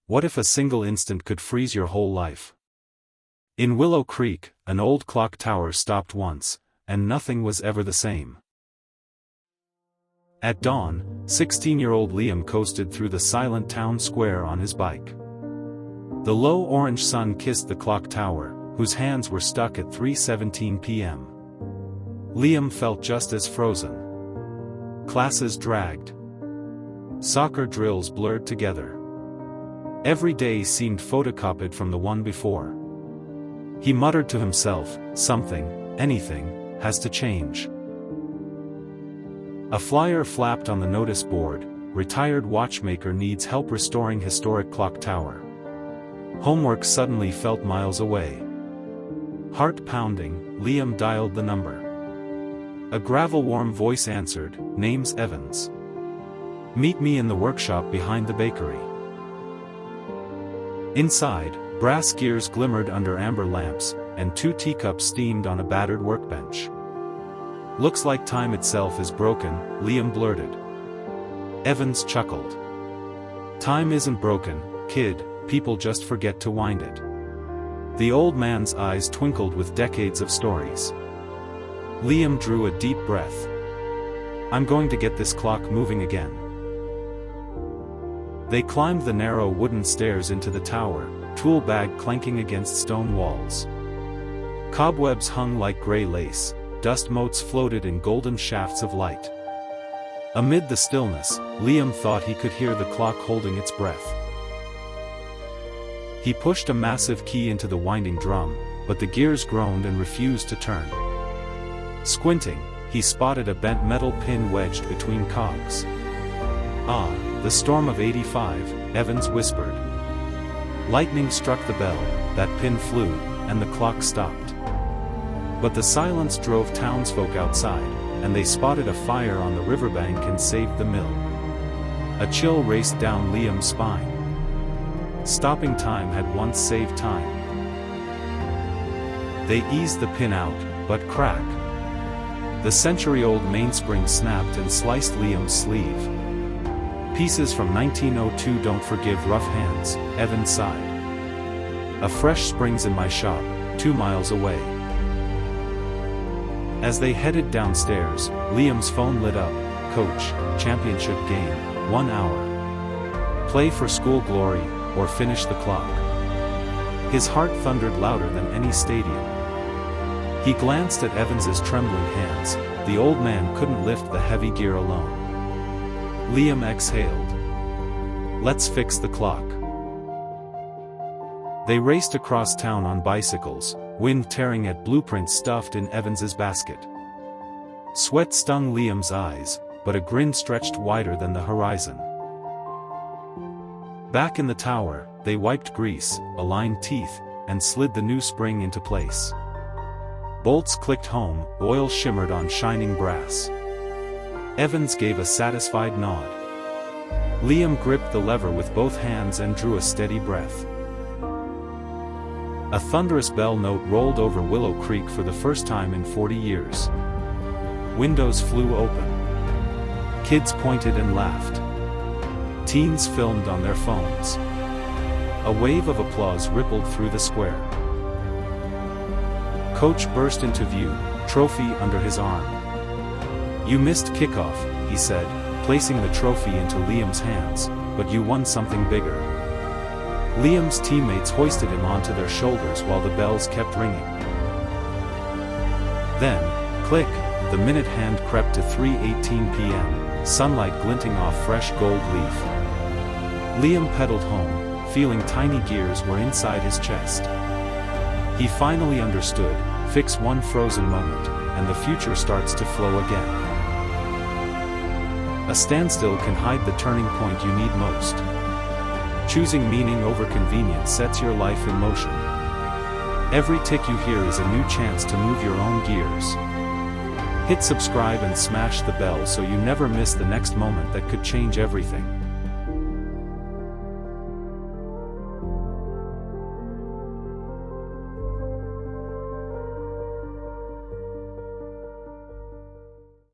What if a single instant could freeze your whole life? In Willow Creek, an old clock tower stopped once, and nothing was ever the same. At dawn, 16-year-old Liam coasted through the silent town square on his bike. The low orange sun kissed the clock tower, whose hands were stuck at 3:17 p.m. Liam felt just as frozen. Classes dragged. Soccer drills blurred together. Every day seemed photocopied from the one before. He muttered to himself, something, anything, has to change. A flyer flapped on the notice board, retired watchmaker needs help restoring historic clock tower. Homework suddenly felt miles away. Heart pounding, Liam dialed the number. A gravel-warm voice answered, "Name's Evans. Meet me in the workshop behind the bakery." Inside, brass gears glimmered under amber lamps, and 2 teacups steamed on a battered workbench. "Looks like time itself is broken," Liam blurted. Evans chuckled. "Time isn't broken, kid, people just forget to wind it." The old man's eyes twinkled with decades of stories. Liam drew a deep breath. "I'm going to get this clock moving again." They climbed the narrow wooden stairs into the tower, tool bag clanking against stone walls. Cobwebs hung like gray lace, dust motes floated in golden shafts of light. Amid the stillness, Liam thought he could hear the clock holding its breath. He pushed a massive key into the winding drum, but the gears groaned and refused to turn. Squinting, he spotted a bent metal pin wedged between cogs. "Ah, the storm of '85, Evans whispered. Lightning struck the bell, that pin flew, and the clock stopped. But the silence drove townsfolk outside, and they spotted a fire on the riverbank and saved the mill. A chill raced down Liam's spine. Stopping time had once saved time. They eased the pin out, but crack. The century-old mainspring snapped and sliced Liam's sleeve. "Pieces from 1902 don't forgive rough hands," Evans sighed. "A fresh spring's in my shop, 2 miles away." As they headed downstairs, Liam's phone lit up. "Coach, championship game, 1 hour. Play for school glory, or finish the clock." His heart thundered louder than any stadium. He glanced at Evans's trembling hands. The old man couldn't lift the heavy gear alone. Liam exhaled. "Let's fix the clock." They raced across town on bicycles, wind tearing at blueprints stuffed in Evans's basket. Sweat stung Liam's eyes, but a grin stretched wider than the horizon. Back in the tower, they wiped grease, aligned teeth, and slid the new spring into place. Bolts clicked home, oil shimmered on shining brass. Evans gave a satisfied nod. Liam gripped the lever with both hands and drew a steady breath. A thunderous bell note rolled over Willow Creek for the first time in 40 years. Windows flew open. Kids pointed and laughed. Teens filmed on their phones. A wave of applause rippled through the square. Coach burst into view, trophy under his arm. "You missed kickoff," he said, placing the trophy into Liam's hands, "but you won something bigger." Liam's teammates hoisted him onto their shoulders while the bells kept ringing. Then, click, the minute hand crept to 3:18 p.m., sunlight glinting off fresh gold leaf. Liam pedaled home, feeling tiny gears were inside his chest. He finally understood, fix one frozen moment, and the future starts to flow again. A standstill can hide the turning point you need most. Choosing meaning over convenience sets your life in motion. Every tick you hear is a new chance to move your own gears. Hit subscribe and smash the bell so you never miss the next moment that could change everything.